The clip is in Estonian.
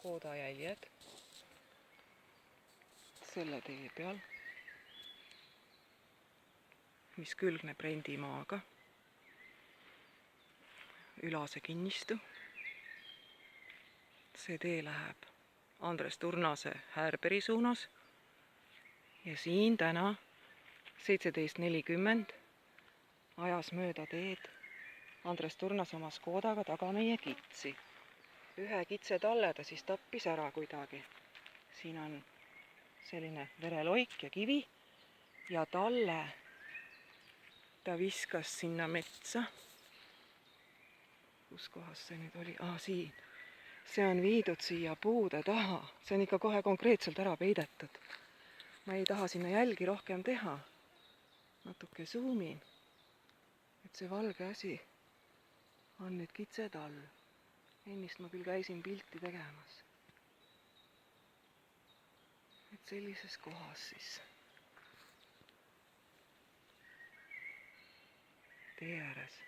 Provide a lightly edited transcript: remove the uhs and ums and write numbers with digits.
koodajäljed selle tee peal, mis külgneb rendimaaga. Ülase kinnistu. See tee läheb Andres Turnase Härberi suunas ja siin täna 17.40 ajas mööda teed Andres Turnas oma Škodaga taga meie kitsi. Ühe kitse talle ta siis tappis ära kuidagi. Siin on selline vereloik ja kivi ja talle ta viskas sinna metsa. Kus kohas see nüüd oli? Siin. See on viidud siia puude taha. See on ikka kohe konkreetselt ära peidetud. Ma ei taha sinna jälgi rohkem teha. Natuke zoomin, et see valge asi on nüüd kitsetall. Ennist ma küll käisin pilti tegemas. Et sellises kohas siis tee ääres.